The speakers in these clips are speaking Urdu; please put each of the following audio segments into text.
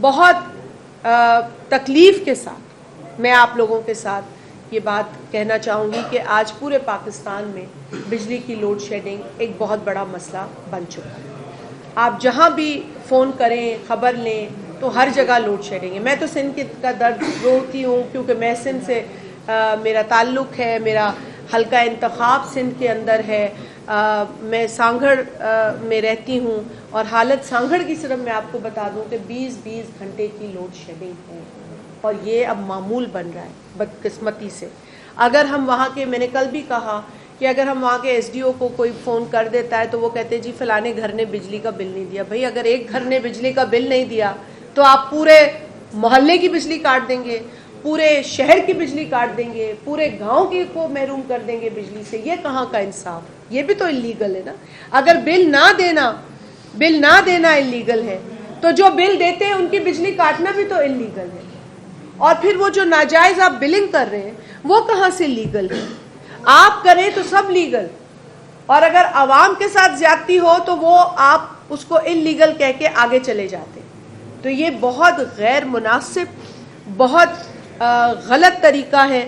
بہت تکلیف کے ساتھ میں آپ لوگوں کے ساتھ یہ بات کہنا چاہوں گی کہ آج پورے پاکستان میں بجلی کی لوڈ شیڈنگ ایک بہت بڑا مسئلہ بن چکا ہے. آپ جہاں بھی فون کریں خبر لیں تو ہر جگہ لوڈ شیڈنگ ہے. میں تو سندھ کا درد روتی ہوں کیونکہ میں سندھ سے میرا تعلق ہے, میرا حلقہ انتخاب سندھ کے اندر ہے, میں سانگھڑ میں رہتی ہوں اور حالت سانگھڑ کی صرف میں آپ کو بتا دوں کہ 20 گھنٹے کی لوڈ شیڈنگ ہے اور یہ اب معمول بن رہا ہے بدقسمتی سے. اگر ہم وہاں کے, میں نے کل بھی کہا کہ اگر ہم وہاں کے ایس ڈی او کو کوئی فون کر دیتا ہے تو وہ کہتے جی فلانے گھر نے بجلی کا بل نہیں دیا. بھئی اگر ایک گھر نے بجلی کا بل نہیں دیا تو آپ پورے محلے کی بجلی کاٹ دیں گے, پورے شہر کی بجلی کاٹ دیں گے, پورے گاؤں کی کو محروم کر دیں گے بجلی سے. یہ کہاں کا انصاف؟ یہ بھی تو انلیگل ہے نا. اگر بل نہ دینا انلیگل ہے تو جو بل دیتے ہیں ان کی بجلی کاٹنا بھی تو انلیگل ہے. اور پھر وہ جو ناجائز آپ بلنگ کر رہے ہیں وہ کہاں سے لیگل ہے؟ آپ کریں تو سب لیگل, اور اگر عوام کے ساتھ زیادتی ہو تو وہ آپ اس کو انلیگل کہہ کے آگے چلے جاتے. تو یہ بہت غیر مناسب, بہت غلط طریقہ ہے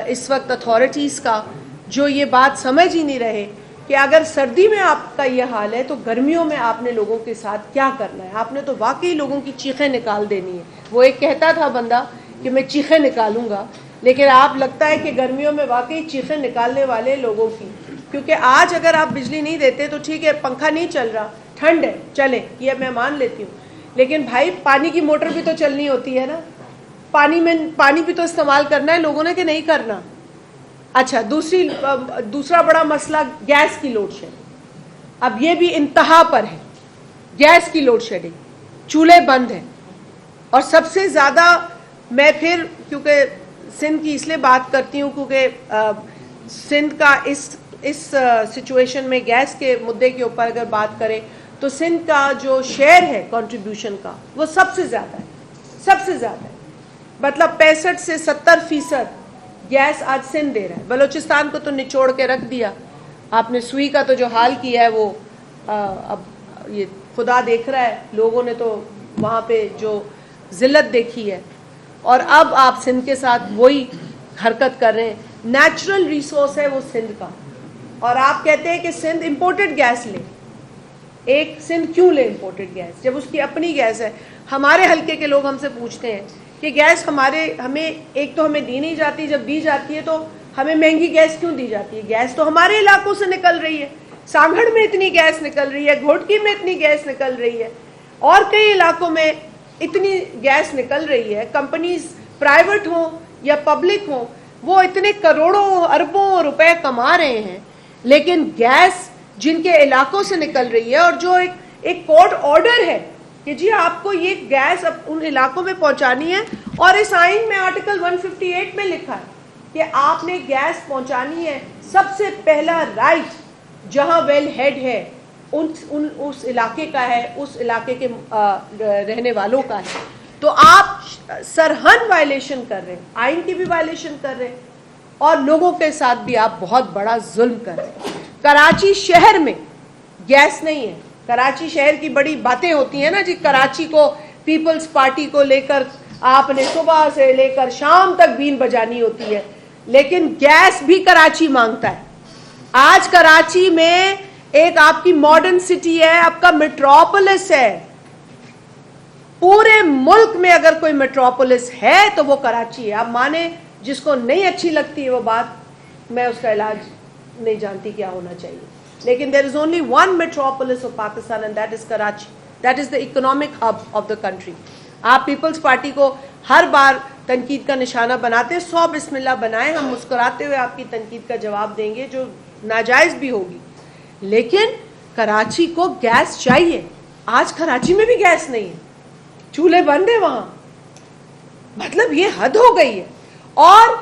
اس وقت اتھارٹیز کا, جو یہ بات سمجھ ہی نہیں رہے کہ اگر سردی میں آپ کا یہ حال ہے تو گرمیوں میں آپ نے لوگوں کے ساتھ کیا کرنا ہے. آپ نے تو واقعی لوگوں کی چیخیں نکال دینی ہے. وہ ایک کہتا تھا بندہ کہ میں چیخیں نکالوں گا, لیکن آپ لگتا ہے کہ گرمیوں میں واقعی چیخیں نکالنے والے لوگوں کی, کیونکہ آج اگر آپ بجلی نہیں دیتے تو ٹھیک ہے پنکھا نہیں چل رہا, ٹھنڈ ہے, چلے یہ میں مان لیتی ہوں, لیکن بھائی پانی کی موٹر بھی تو چلنی ہوتی ہے نا, پانی بھی تو استعمال کرنا ہے لوگوں نے کہ نہیں کرنا. اچھا, دوسرا بڑا مسئلہ گیس کی لوڈ شیڈنگ. اب یہ بھی انتہا پر ہے, گیس کی لوڈ شیڈنگ, چولہے بند ہیں. اور سب سے زیادہ میں پھر کیونکہ سندھ کی اس لیے بات کرتی ہوں کیونکہ سندھ کا اس سچویشن میں گیس کے مدعے کے اوپر اگر بات کریں تو سندھ کا جو شیئر ہے کنٹریبیوشن کا وہ سب سے زیادہ ہے. مطلب 65 سے 70% گیس آج سندھ دے رہا ہے. بلوچستان کو تو نچوڑ کے رکھ دیا آپ نے. سوئی کا تو جو حال کیا ہے وہ اب یہ خدا دیکھ رہا ہے, لوگوں نے تو وہاں پہ جو ذلت دیکھی ہے, اور اب آپ سندھ کے ساتھ وہی حرکت کر رہے ہیں. نیچرل ریسورس ہے وہ سندھ کا, اور آپ کہتے ہیں کہ سندھ امپورٹڈ گیس لے. ایک سندھ کیوں لے امپورٹڈ گیس جب اس کی اپنی گیس ہے؟ ہمارے حلقے کے لوگ ہم سے پوچھتے ہیں کہ گیس ہمیں ایک تو ہمیں دی نہیں جاتی, جب دی جاتی ہے تو ہمیں مہنگی گیس کیوں دی جاتی ہے؟ گیس تو ہمارے علاقوں سے نکل رہی ہے, سانگھڑ میں اتنی گیس نکل رہی ہے, گھوٹکی میں اتنی گیس نکل رہی ہے, اور کئی علاقوں میں اتنی گیس نکل رہی ہے. کمپنیز پرائیویٹ ہوں یا پبلک ہوں وہ اتنے کروڑوں اربوں روپے کما رہے ہیں, لیکن گیس جن کے علاقوں سے نکل رہی ہے اور جو ایک کورٹ آرڈر ہے کہ جی آپ کو یہ گیس ان علاقوں میں پہنچانی ہے, اور اس آئین میں آرٹیکل 158 میں لکھا ہے کہ آپ نے گیس پہنچانی ہے. سب سے پہلا رائٹ جہاں ویل ہیڈ ہے اس علاقے کا ہے, اس علاقے کے رہنے والوں کا ہے. تو آپ سرحد وائلیشن کر رہے ہیں, آئین کی بھی وائلیشن کر رہے ہیں, اور لوگوں کے ساتھ بھی آپ بہت بڑا ظلم کر رہے ہیں. کراچی شہر میں گیس نہیں ہے. کراچی شہر کی بڑی باتیں ہوتی ہیں نا جی, کراچی کو پیپلز پارٹی کو لے کر آپ نے صبح سے لے کر شام تک بین بجانی ہوتی ہے, لیکن گیس بھی کراچی مانگتا ہے. آج کراچی میں ایک آپ کی ماڈرن سٹی ہے, آپ کا میٹروپولس ہے. پورے ملک میں اگر کوئی میٹروپولس ہے تو وہ کراچی ہے. آپ مانے جس کو نہیں اچھی لگتی ہے وہ بات, میں اس کا علاج نہیں جانتی کیا ہونا چاہیے, لیکن there is only one metropolis of Pakistan and that is Karachi. That is the economic hub of the country. آپ پیپلز پارٹی کو ہر بار تنقید کا نشانہ بناتے ہیں. 100 بسم اللہ بنائیں, ہم مسکراتے ہوئے آپ کی تنقید کا جواب دیں گے جو ناجائز بھی ہوگی, لیکن کراچی کو گیس چاہیے. آج کراچی میں بھی گیس نہیں ہے, چولہے بند ہیں وہاں. مطلب یہ حد ہو گئی ہے. اور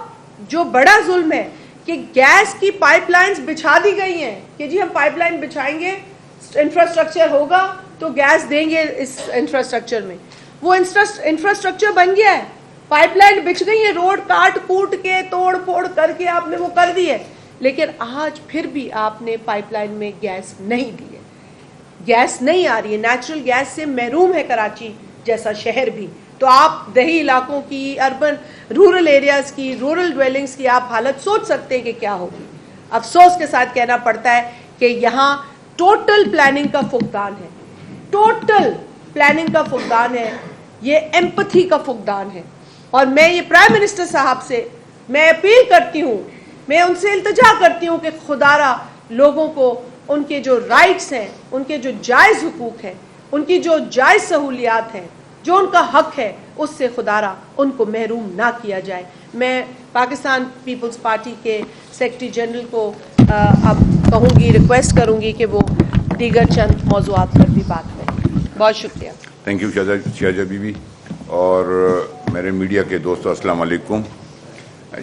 جو بڑا ظلم ہے کہ گیس کی پائپ لائنز بچھا دی گئی ہیں کہ جی ہم پائپ لائن بچھائیں گے, انفراسٹرکچر ہوگا تو گیس دیں گے اس انفراسٹرکچر میں. وہ انفراسٹرکچر بن گیا ہے, پائپ لائن بچھ گئی ہے, روڈ کاٹ کوٹ کے توڑ پھوڑ کر کے آپ نے وہ کر دی ہے, لیکن آج پھر بھی آپ نے پائپ لائن میں گیس نہیں دی ہے. گیس نہیں آ رہی ہے, نیچرل گیس سے محروم ہے کراچی جیسا شہر بھی. تو آپ دیہی علاقوں کی, اربن رورل ایریاز کی, رورل ڈویلنگز کی آپ حالت سوچ سکتے ہیں کہ کیا ہوگی. افسوس کے ساتھ کہنا پڑتا ہے کہ یہاں ٹوٹل پلاننگ کا فقدان ہے, ٹوٹل پلاننگ کا فقدان ہے, یہ ایمپتھی کا فقدان ہے. اور میں یہ پرائم منسٹر صاحب سے میں اپیل کرتی ہوں, میں ان سے التجا کرتی ہوں کہ خدا را لوگوں کو ان کے جو رائٹس ہیں, ان کے جو جائز حقوق ہیں, ان کی جو جائز سہولیات ہیں, جو ان کا حق ہے, اس سے خدا را ان کو محروم نہ کیا جائے. میں پاکستان پیپلز پارٹی کے سیکرٹری جنرل کو اب کہوں گی, ریکویسٹ کروں گی کہ وہ دیگر چند موضوعات پر بھی بات کریں. بہت شکریہ. تھینک یو شازیہ بی بی. اور میرے میڈیا کے دوستو السلام علیکم.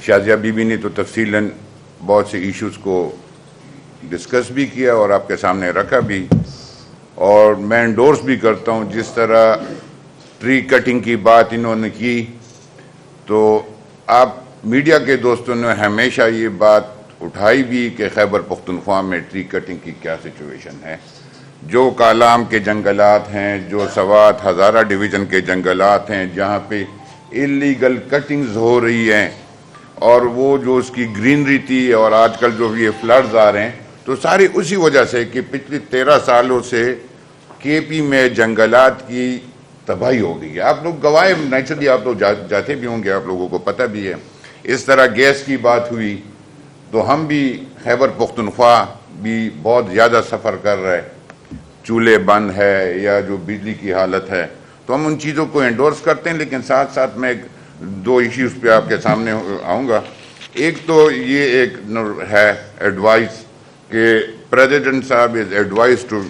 شازیہ بی بی نے تو تفصیلاً بہت سے ایشوز کو ڈسکس بھی کیا اور آپ کے سامنے رکھا بھی, اور میں انڈورس بھی کرتا ہوں جس طرح ٹری کٹنگ کی بات انہوں نے کی. تو آپ میڈیا کے دوستوں نے ہمیشہ یہ بات اٹھائی بھی کہ خیبر پختونخوا میں ٹری کٹنگ کی کیا سچویشن ہے. جو کالام کے جنگلات ہیں, جو سوات ہزارہ ڈویژن کے جنگلات ہیں جہاں پہ اللیگل کٹنگز ہو رہی ہیں, اور وہ جو اس کی گرینری تھی, اور آج کل جو یہ فلڈز آ رہے ہیں, تو ساری اسی وجہ سے کہ پچھلی 13 سالوں سے کے پی میں جنگلات کی تباہی ہو گئی ہے. آپ لوگ گواہ, نیچرلی آپ لوگ جاتے بھی ہوں گے, آپ لوگوں کو پتہ بھی ہے. اس طرح گیس کی بات ہوئی تو ہم بھی خیبر پختونخوا بھی بہت زیادہ سفر کر رہے, چولہے بند ہے یا جو بجلی کی حالت ہے, تو ہم ان چیزوں کو انڈورس کرتے ہیں. لیکن ساتھ ساتھ میں 2 ایشوز پہ آپ کے سامنے آؤں گا. ایک تو یہ ایک ہے ایڈوائز کہ پریزیڈنٹ صاحب is advised to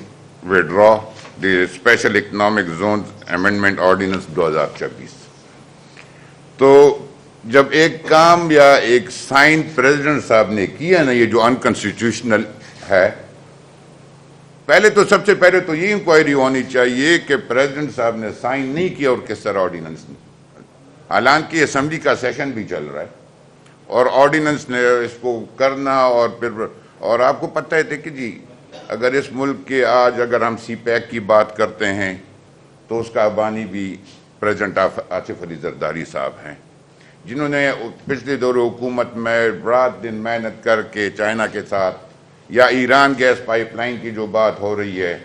withdraw the special economic zones amendment ordinance 2026. تو جب ایک کام یا ایک سائن پریزیڈنٹ صاحب نے کیا نا, یہ جو انکانسٹیٹیوشنل ہے, پہلے تو سب سے پہلے تو یہ انکوائری ہونی چاہیے کہ پریزیڈنٹ صاحب نے سائن نہیں کیا اور کس طرح آرڈیننس نہیں. حالانکہ اسمبلی کا سیشن بھی چل رہا ہے اور آرڈیننس نے اس کو کرنا, اور پھر اور آپ کو پتہ ہے کہ جی اگر اس ملک کے آج اگر ہم سی پیک کی بات کرتے ہیں تو اس کا بانی بھی پریزیڈنٹ آصف علی زرداری صاحب ہیں, جنہوں نے پچھلے دور حکومت میں رات دن محنت کر کے چائنا کے ساتھ, یا ایران گیس پائپ لائن کی جو بات ہو رہی ہے,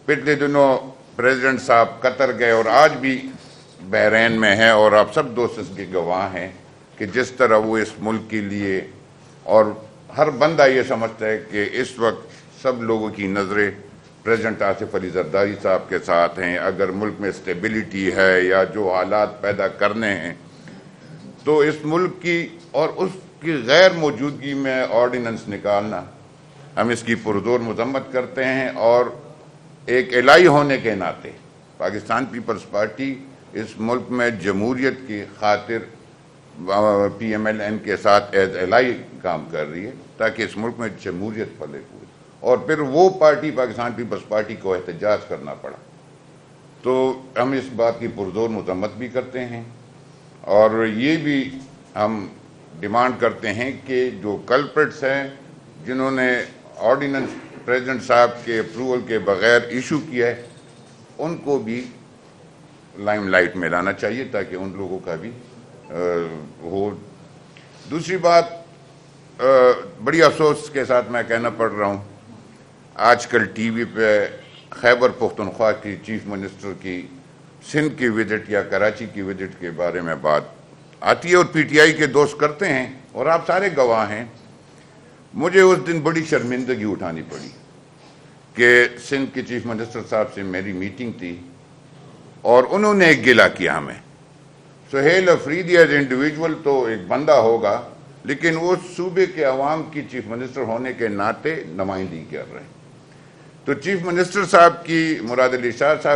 پچھلے دنوں پریزیڈنٹ صاحب قطر گئے اور آج بھی بحرین میں ہیں, اور آپ سب دوست اس کے گواہ ہیں کہ جس طرح وہ اس ملک کے لیے, اور ہر بندہ یہ سمجھتا ہے کہ اس وقت سب لوگوں کی نظریں پریزیڈنٹ آصف علی زرداری صاحب کے ساتھ ہیں. اگر ملک میں اسٹیبلٹی ہے یا جو حالات پیدا کرنے ہیں, تو اس ملک کی اور اس کی غیر موجودگی میں آرڈیننس نکالنا, ہم اس کی پرزور مذمت کرتے ہیں. اور ایک الہی ہونے کے ناطے پاکستان پیپلز پارٹی اس ملک میں جمہوریت کی خاطر پی ایم ایل این کے ساتھ ایز الہی کام کر رہی ہے تاکہ اس ملک میں جمہوریت پھلے ہوئے, اور پھر وہ پارٹی پاکستان پیپلز پارٹی کو احتجاج کرنا پڑا. تو ہم اس بات کی پرزور مذمت بھی کرتے ہیں, اور یہ بھی ہم ڈیمانڈ کرتے ہیں کہ جو کلپریٹس ہیں جنہوں نے آرڈیننس پریزیڈنٹ صاحب کے اپروول کے بغیر ایشو کیا ہے, ان کو بھی لائم لائٹ میں لانا چاہیے تاکہ ان لوگوں کا بھی ہو. دوسری بات, بڑی افسوس کے ساتھ میں کہنا پڑ رہا ہوں, آج کل ٹی وی پہ خیبر پختونخوا کی چیف منسٹر کی سندھ کی وزٹ یا کراچی کی وزٹ کے بارے میں بات آتی ہے, اور پی ٹی آئی کے دوست کرتے ہیں, اور آپ سارے گواہ ہیں. مجھے اس دن بڑی شرمندگی اٹھانی پڑی کہ سندھ کے چیف منسٹر صاحب سے میری میٹنگ تھی, اور انہوں نے ایک گلہ کیا ہمیں. سہیل افریدی ایز انڈیویجول تو ایک بندہ ہوگا, لیکن وہ صوبے کے عوام کی چیف منسٹر ہونے کے ناطے نمائندگی کر رہے ہیں. تو چیف منسٹر صاحب کی, مراد علی شاہ صاحب